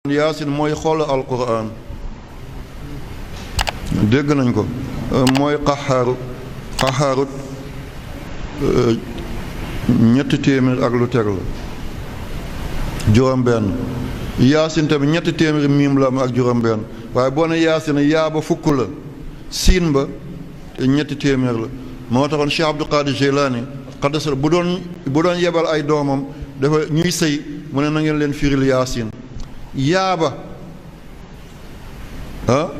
yaasin mooy xool alquran dégg nañ ko mooy xaxaarut ñetti téeméer ak lu teg la juróom-benn yaasin tamit ñetti téeméer miim la am ak juróom-benn waaye boo ne yaasin yaa ba fukk la siin ba ñetti téeméer la moo taxoon Cheikh Abdul Qadir Jilani xaddasa bu doon yebal ay doomam dafa ñuy sëy mu ne na ngeen leen firil yaasin yaaba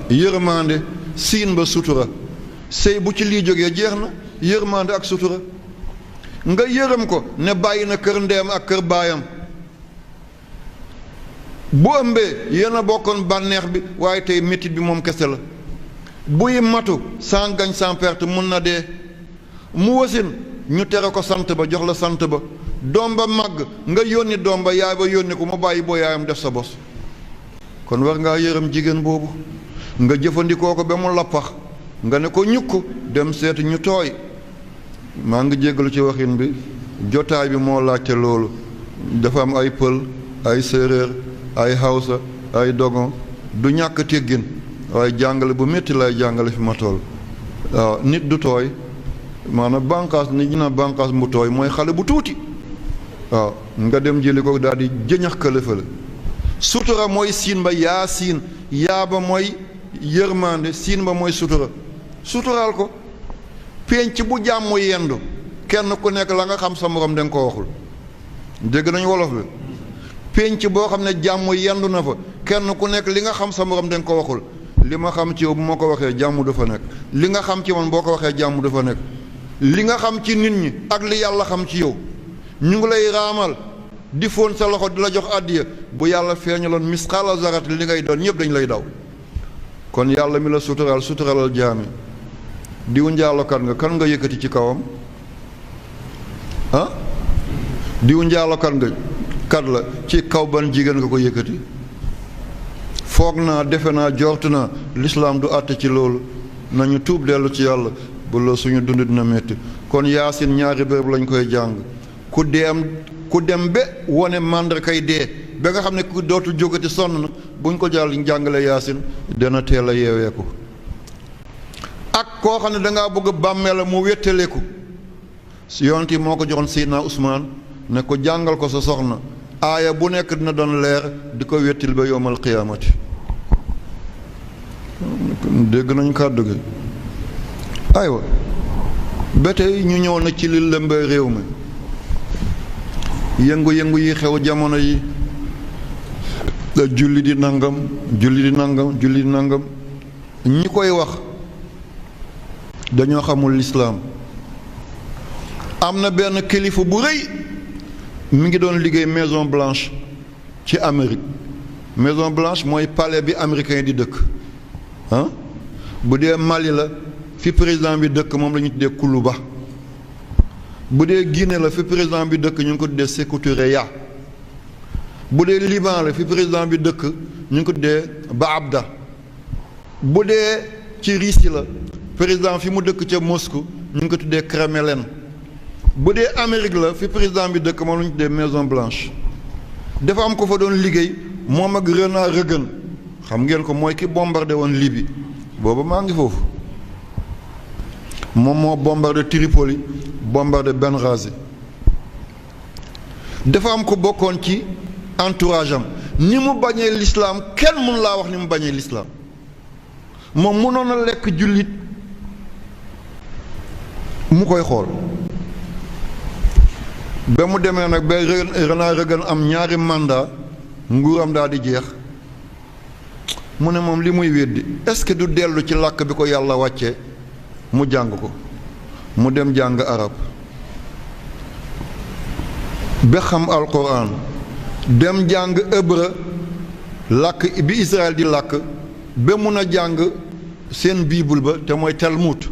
yërmande siin ba sutura sëy bu ci lii jógee jeex na yërmande ak sutura nga yërëm ko ne bàyyi na kër ndeem ak kër baayam bu ëmbee yéen a bokkoon bànneex bi waaye tey métit bi moom kese la buy matu sans gagne sans perte mun na dee mu wasin ñu tere ko sant ba jox la sant ba doom ba màgg nga yónni doom ba yaay ba yónni ko mu bàyyi boo yaayam def sa bos kon war ngaa yërëm jigéen boobu nga jëfandikoo ko ba mu lappax nga ne ko ñukk dem seeti ñu tooy maa ngi jéggalu ci waxin bi jotaay bi moo laajte loolu dafa am ay pël ay séeréer ay hawsa ay dogon du ñàkk teggin waaye jàngale bu métti lay jàngale fi ma toll waaw nit du tooy maanaam bànqaas nit ñi na bànqaas mu tooy mooy xale bu tuuti waaw nga dem jëli ko daal di jëñax këlëfale sutura mooy siin ba yaa siin yaa ba mooy yërmande siin ba mooy sutura suturaal ko penc bu jàmm yendu kenn ku nekk la nga xam sa morom da nga ko waxul dégg nañu wolof bi penc boo xam ne jàmm yendu na fa kenn ku nekk li nga xam sa morom da nga ko waxul li ma xam ci yow bu ma ko waxee jàmm du fa nekk li nga xam ci man boo ko waxee jàmm du fa nekk li nga xam ci nit ñi ak li yàlla xam ci yow ñu ngi lay raamal di fóon sa loxo di la jox àddiya bu yàlla feeñaloon misqaala zarat li ngay doon ñëpp dañ lay daw kon yàlla mi la suturalal jaami diw njaalokat nga kan nga yëkkati ci kawam diw njaalokat nga kat la ci kaw ban jigéen nga ko yëkkati foog naa defe naa jortu naa lislaam du àtte ci loolu nañu tuub dellu ci yàlla bu la suñu dund dina métti kon yaasin ñaari béréb lañ koy jàng ku dem ba wone màndarkay dee ba nga xam ne ku dootul jógati sonn na buñ ko jàngale yaasin dana teel a yeeweeku ak koo xam ne dangaa bëgg bàmmeela mu wéttaleku yonent yi moo ko joxoon Seydina Usmaan ne ko jàngal ko sa soxna aaya bu nekk dina doon leer di ko wettil ba yowmal qiyaamati dégg nañu kàddu gi aywa ba tey ñu ñëw na ci li lëmbee réew mi yëngu-yëngu yi xew jamono yi julli di nangam ñi koy wax dañoo xamul lislaam am na benn kilifa bu rëy mi ngi doon liggéey Maison Blanche ci Amérique Maison Blanche mooy palais bi américain yi di dëkk bu dee Mali la fi président bi dëkk moom la ñu tuddee Kuluba bu dee Guinée la fi président bi dëkk ñu ngi ko tuddee Sékou Touré ya bu dee Liban la fi président bi dëkk ñu ngi ko tuddee Baabda bu dee ci Russie la président fi mu dëkk ca Moscou ñu ngi ko tuddee Kremlin bu dee Amérique la fi président bi dëkk moom la ñu tuddee Maison Blanche dafa am ko fa doon liggéey moom ak Ronald Reagan xam ngeen ko mooy ki bombardé woon Libye booba maa ngi foofu moom moo bombardé Tripoli bombardé Benghazi dafa am ko bokkoon ci entourage am ni mu bañee l'islam kenn mun laa wax ni mu bañee l'islam moom mënoon a lekk jullit mu koy xool ba mu demee nag ba Ronald Reagan am ñaari mandat nguuram daal di jeex mu ne moom li muy weddi est-ce que du dellu ci làkk bi ko yàlla wàccee mu jàng ko mu dem jàng arab ba xam alquran dem jàng hébreu làkk bi Israël di làkk ba mun a jàng seen bible ba te mooy Talmud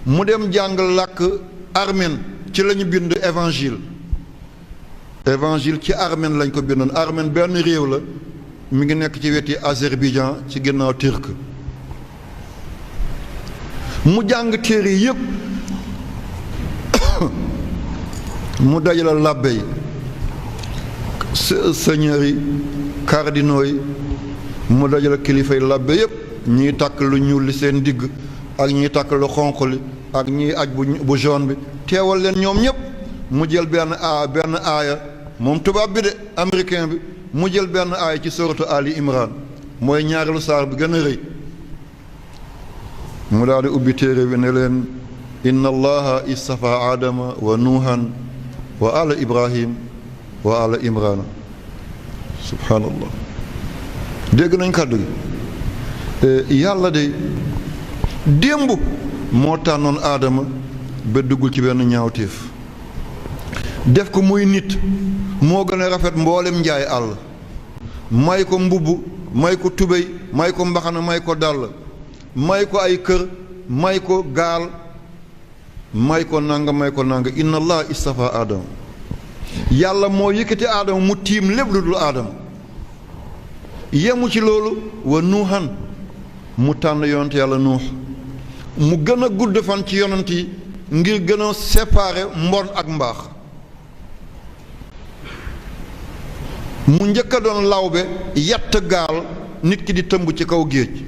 mu dem jàng làkk arméne ci la ñu bind évangile ci arméne lañ ko bindoon arméne benn réew la mi ngi nekk ci weti Azerbaïdjan ci ginnaaw turc mu jàng téere yépp mu dajale làbbe yi seigneur yi cardinaux yi mu dajale kilifay labbe yépp ñiy takk lu ñuul li seen digg ak ñiy takk lu xonq li ak ñiy aj bu jaune bi teewal leen ñoom ñépp mu jël benn aaya moom tubaab bi de américain bi mu jël benn aaya ci suratu Ali Imran mooy ñaareelu saar bi gën a rëy mu daal di ubbi téere bi ne leen inna allaha istafa aadama wa nuuhan wa ala ibrahim wa ala imrana subhaanallah dégg nañ kàddu gi yàlla de démb moo tànnoon aadama ba duggul ci benn ñaawteef def ko muy nit moo gën a rafet mboolem njaay àll may ko mbubb may ko tubéy may ko mbaxana may ko dàll may ko ay kër may ko gaal may ko nanga inna allah istafa aadama yàlla moo yëkkati aadama mu tiim lépp lu dul aadama yemu ci loolu wa nuuhan mu tànn yonent yàlla nuux mu gën a gudd fan ci yonent yi ngir gën a séparer mbon ak mbaax mu njëkk a doon lawbe yett gaal nit ki di tëmb ci kaw géej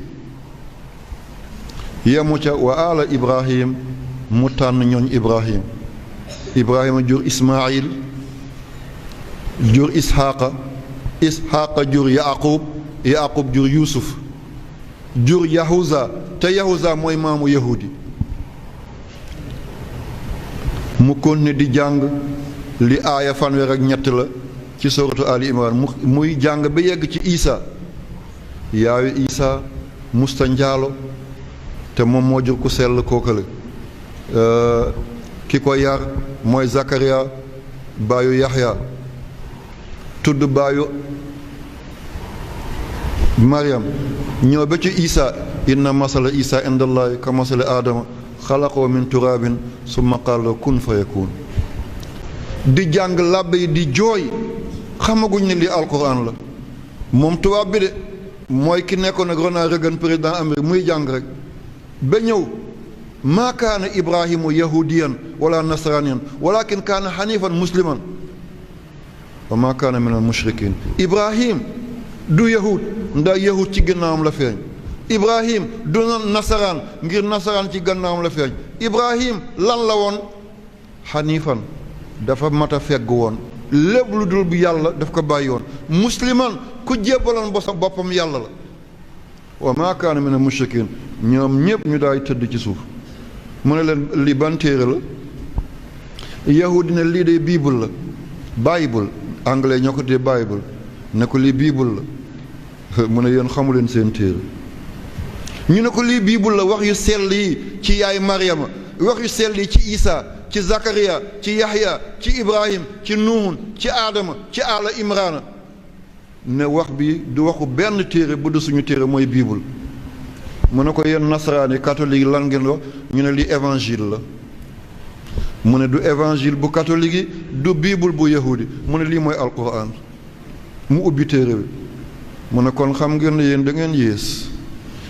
yemu ca wa ala ibrahim mu tànn ñooñ ibrahima jur ismail jur isxaaqa jur yaqub jur yuusuf jur yahuza te yahuza mooy maamu yahudi mu continué di jàng li aaya fanweer ak ñett la ci suratu Ali Imran muy jàng ba yegg ci Isa yaayu Isa musta njaalo te moom moo jur ku sell kookale ki ko yar mooy Zakariya baayu Yaxya tudd baayu Maryam ñëw ba ci Isa inna masala Isa indallahi ka masala Adama xalaqoo min turaabin summa qaala kun fa yakun di jàng làbbe yi di jooy xamaguñ ne lii alquran la moom tubaab bi de mooy ki nekkoon ak Ronald Reagan président Amérique muy jàng rek ba ñëw maa kaana ibrahimu yahudiyan wala nasraniyan walakin kaana xanifan musliman wa maa kaana min al mushrikin ibrahim du yahud ndax yahud ci gannaawam la feeñ ibrahim du nasaraan ngir nasaraan ci gannaawam la feeñ ibrahim lan la woon xanifan dafa mat a fegg woon lépp lu dul bu yàlla daf ko bàyyi woon musliman ku jébbaloon boppam yàlla la wa maa kaana min al mushrikin ñoom ñëpp ñu daay tëdd ci suuf mu ne leen lii ban téere la yahudi ne lii de bible la bible anglais ñoo ko dee bible ne ko lii bible la mu ne yéen xamu leen seen téere ñu ne ko lii bible la wax yu sell yi ci yaay Maryama wax yu sell yi ci Isa ci Zakariya ci Yaxya ci Ibrahim ci Nuhun ci Adama ci Ala Imrana ne wax bi du waxu benn téere bu du suñu téere mooy bible mu ne ko yéen nasaraani catholique lan ngeen wax ñu ne lii évangile la mu ne du évangile bu catholique yi du bible bu yahudi mu ne lii mooy alquran mu ubbi téere bi mu ne kon xam ngeen ne yéen da ngeen yées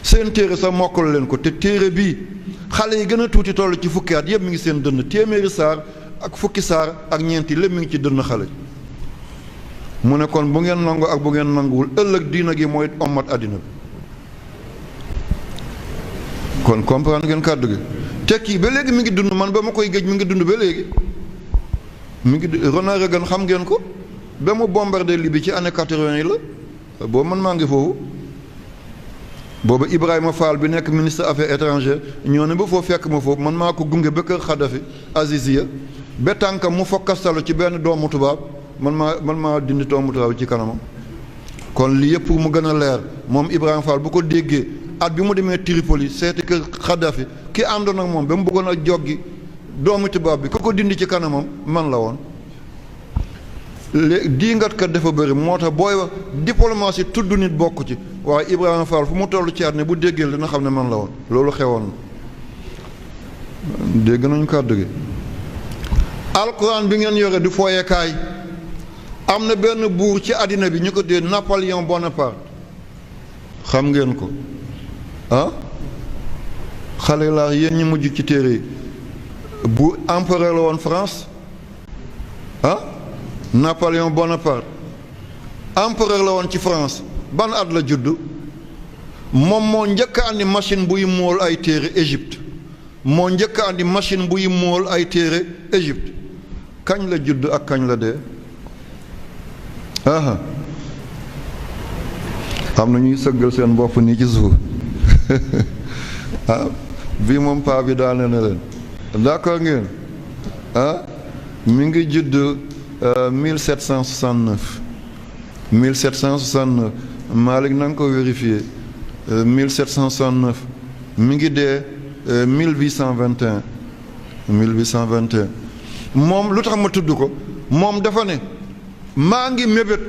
seen téere sax mokkal leen ko te téere bii xale yi gën a tuuti toll ci fukki at yëpp mi ngi seen dënn téeméeri saar ak fukki saar ak ñeenti lépp mi ngi ci dënn xale mu ne kon bu ngeen nangu ak bu ngeen nanguwul ëllëg diina gi mooy ommat àddina bi kon comprendre ngeen kàddu gi te kii ba léegi mi ngi dund man ba ma koy géej mi ngi dund ba léegi mi ngi Ronald Reagan xam ngeen ko ba mu bombardé Libye ci année 80 yi la boobu man maa ngi foofu boobu Ibrahima Fall bi nekk ministre affaires étrangères ñoo ne ba foo fekk ma foofu man maa ko gunge ba kër Xadafi Aziziya ba tànkam mu fokkastalu ci benn doomu tubaab man maa dindi doomu tubaab ci kanamam kon lii yëpp mu gën a leer moom Ibrahima Fall bu ko déggee at bi mu demee Tripoli seeti kër Xadafi ki àndoon ak moom ba mu bëggoon a joggi doomu tubaab bi ku ko dindi ci kanamam man la woon léegi diingat kat dafa bëri moo tax booy wax diplomatie tudd nit bokk ci waaye Ibrahima Fall fu mu toll ci at ne bu déggee dina xam ne man la woon loolu xewoon dégg nañu kàddu gi alquran bi ngeen yore du fooyekaay am na benn buur ci àddina bi ñu ko dee Napoléon Bonaparte xam ngeen ko ah xale laa yéen ñi mujj ci téere yi bu empereur la woon France ah Napoléon Bonaparte empereur la woon ci France ban at la judd moom moo njëkk a andi machine buy mool ay téere Égypte moo njëkk a andi machine buy mool ay téere Égypte kañ la judd ak kañ la dee aha am na ñuy sëggal seen bopp nii ci suuf ah bii moom paa bi daane na leen d'accord ngeen ah mi ngi judd 1769 1769 Malick na nga ko vérifié 1769 mi ngi dee 1821 1821 moom lu tax ma tudd ko moom dafa ne maa ngi mébét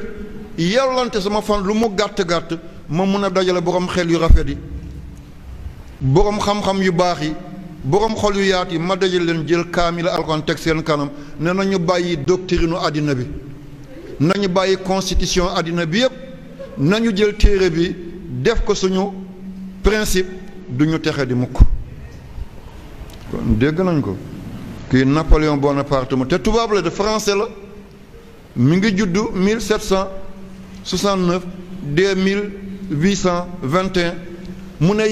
yellante sama fan lu mu gàtt-gàtt ma mun a dajale borom xel yu rafet yi borom xam-xam yu baax yi borom xol yu yaat yi ma dajale leen jël kaamil alxuraan teg seen kanam ne nañu bàyyi doctrine àddina bi nañu bàyyi constitution àddina bi yépp nañu jël téere bi def ko suñu principe du ñu texe di mukk kon dégg nañ ko kii Napoléon Bonaparte ma te tubaab la de français la mi ngi juddu 1769 dès 1821 mu ne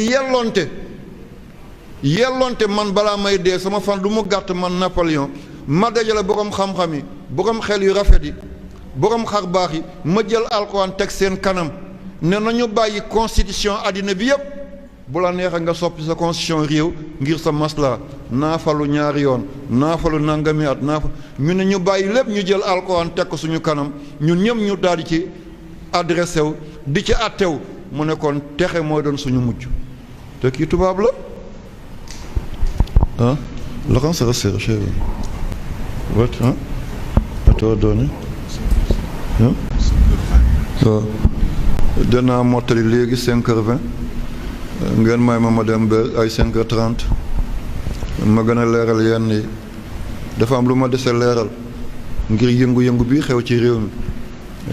yellonte man balaa may dee sama fan du mu gàtt man Napoléon ma dajale borom xam-xam yi borom xel yu rafet yi borom xar baax yi ma jël alxuraan teg seen kanam ne nañu bàyyi constitution àddina bi yépp bu la neexee nga soppi sa constitution réew ngir sa masla naa falu ñaari yoon naa falu nangami at ñu ne ñu bàyyi lépp ñu jël alxuraan teg ko suñu kanam ñun ñëpp ñu daal di ci adressé wu di ci attew mu ne kon texe mooy doon suñu mujj te kii tubaab la ah Laurent se recherche what ah atoo doone waaw danaa mottali léegi 5h20 ngeen may ma dem ba ay 5h30 ma gën a leeral yenn yi dafa am lu ma dese leeral ngir yëngu-yëngu bi xew ci réew mi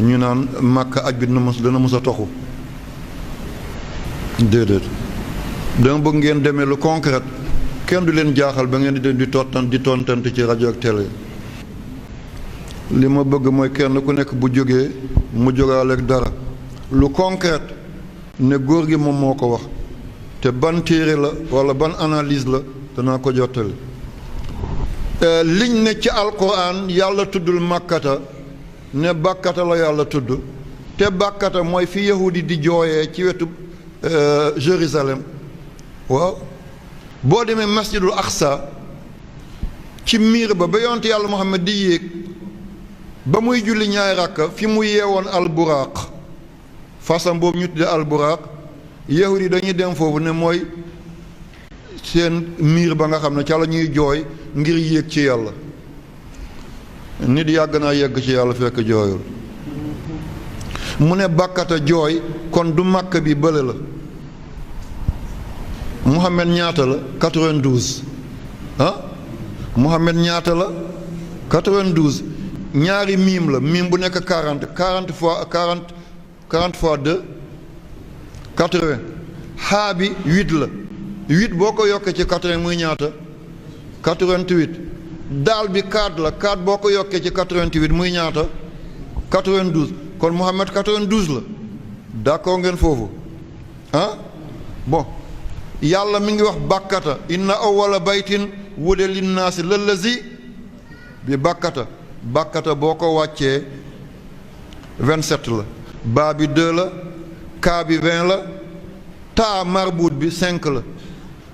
ñu naan màkk aj bi dana mës a toxu déedéet dama bëgg ngeen demee lu concret kenn du leen jaaxal ba ngeen di dem di tontante ci rajo ak télé li ma bëgg mooy kenn ku nekk bu jógee mu jógaaleeg dara lu concret ne góor gi moom moo ko wax te ban téere la walla ban analyse la danaa ko jottali liñ ne ci alquran yàlla tuddul màkkata ne bàkkata la yàlla tudd te bàkkata mooy fi yahudi di jooyee ci wetu Jérusalem waaw boo demee masjidul aqsa ci miir ba yonte yàlla Muhammad di yéeg ba muy julli ñaari rakka fi mu yeewoon alburaaq fasam boobu ñu tudde alburaaq yahudi dañuy dem foofu ne mooy seen miir ba nga xam ne ca la ñuy jooy ngir yéeg ci yàlla nit yàgg naa yegg ci yàlla fekk jooyul mu ne bàkkata jooy kon du màkk bi bële la Muhammad ñaata la 92 ah Muhammad ñaata la 92 ñaari miim la miim bu nekk 40 fois 2 80 xaa bi 8 la 8 boo ko yokkee ci 80 muy ñaata 88 daal bi 4 la 4 boo ko yokkee ci 88 muy ñaata 92 kon Muhammad 92 la d'accord ngeen foofu ah bon yàlla mi ngi wax bàkkata inna awwala baytin wude linnaasi lallazi bi bàkkata boo ko wàccee 27 la baa bi 2 la kaa bi 20 la taa marbuut bi 5 la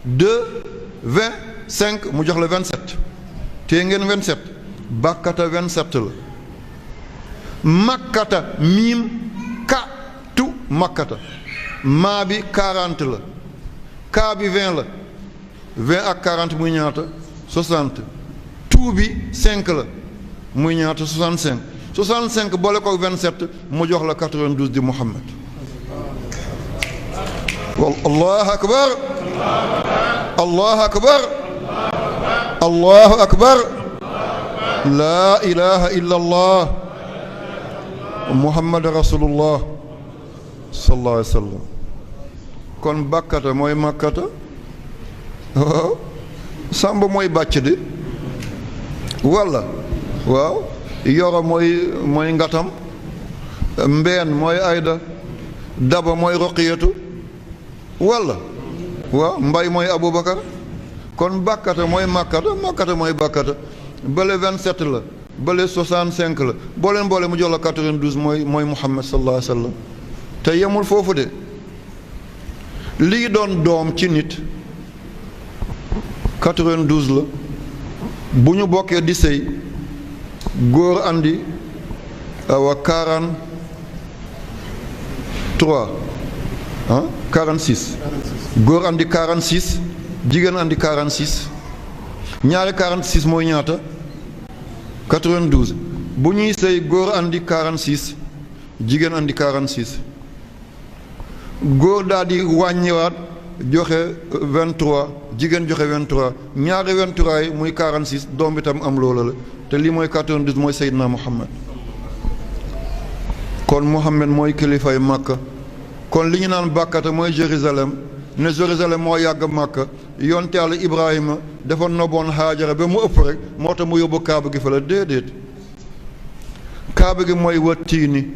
2 20 5 mu jox la 27 tee ngeen 27 bàkkata 27 la makkata miim ka tu makkata maa bi 40 la kaa bi 20 la 20 ak 40 muy ñaata 60 tuu bi 5 la muy ñaata 65 boole ko 27 mu jox la 92 di Muhammad allahu akbar allahu akbar allahu akbar laa ilaha illa allah muhammad rasulullah sallallahu alayhi wa sallam kon bàkkata mooy màkkata waaw sàmba mooy bàcc di walla waaw yoro mooy ngatam mbeen mooy ayda, daba mooy roqiyatu walla waaw mbay mooy aboubacar kon bàkkata mooy makkata mooy bàkkata bële 27 la bële 65 la boo leen boole mu jox la 92 mooy muhammad sallallahu alayhi wa sallam te yemul foofu de lii doon doom ci nit 92 la bu ñu bokkee di sëy góor andi awa 43 46 góor andi 46 jigéen andi 46 ñaari 46 mooy ñaata 92 bu ñuy sëy góor andi 46 jigéen andi 46 góor daal di wàññiwaat joxe 23 jigéen joxe 23 ñaari 23 yi muy 46 doom bi tam am loola la te lii mooy 92 mooy Seydina Muhammad kon Muhammad mooy kilifay Makka kon li ñu naan bàkkata mooy Jérusalem ne Jérusalem moo yàgg Makka yonte Yàlla Ibrahima dafa noboon Haajara ba mu ëpp rek moo tax mu yóbbu kaaba gi fa la déedéet kaaba gi mooy wattiini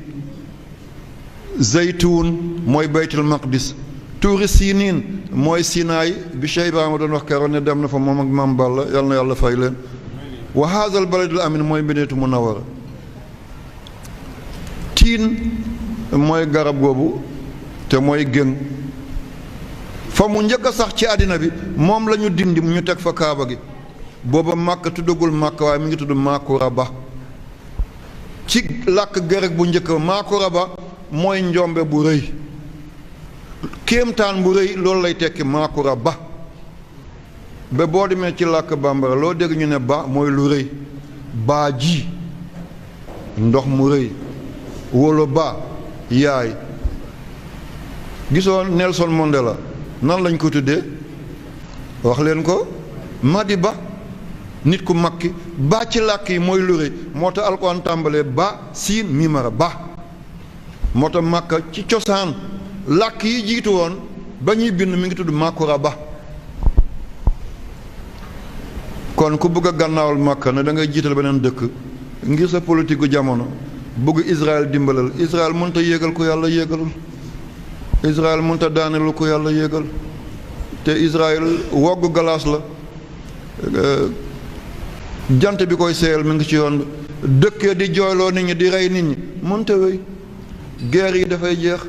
zaytuun mooy baytul maqdis tuuri siiniin mooy Sinaay bi Cheikh Ibrahima doon wax keroon ne dem na fa moom ak maam Balla yal na yàlla fay leen wa haazal baladul amin mooy Madiinatu Munawwara tiin mooy garab googu te mooy géng fa mu njëkk a sax ci àddina bi moom la ñu dindi ñu teg fa kaaba gi booba màkk tuddagul màkk waaye mi ngi tudd Maakura Ba ci làkk gërëg bu njëkk Maakura Ba mooy njombe bu rëy kéemtaan bu rëy loolu lay tekki Maakura Ba ba boo demee ci làkk bambara loo dégg ñu ne ba mooy lu rëy baa ji ndox mu rëy wolo ba yaay gisoo Nelson Mandela nan lañ ko tuddee wax leen ko Madiba nit ku mag ki ba ci làkk yi mooy lu rëy moo tax alxuraan tàmbalee ba siin mimara ba moo tax Makka ci cosaan làkk yi jiitu woon ba ñuy bind mi ngi tudd Maakura Ba kon ku bëgg a gànnaawal Makka ne da ngay jiital beneen dëkk ngir sa politique gu jamono bëgg Israël dimbalal Israël mënta yéegal ko yàlla yéegalul Israël mënta daanelu ko yàlla yéegal te Israël woggu galaas la jant bi koy seeyal mi ngi ci yoon bi dëkkee di jooyloo nit ñi di rey nit ñi mënta wéy guerre yi dafay jeex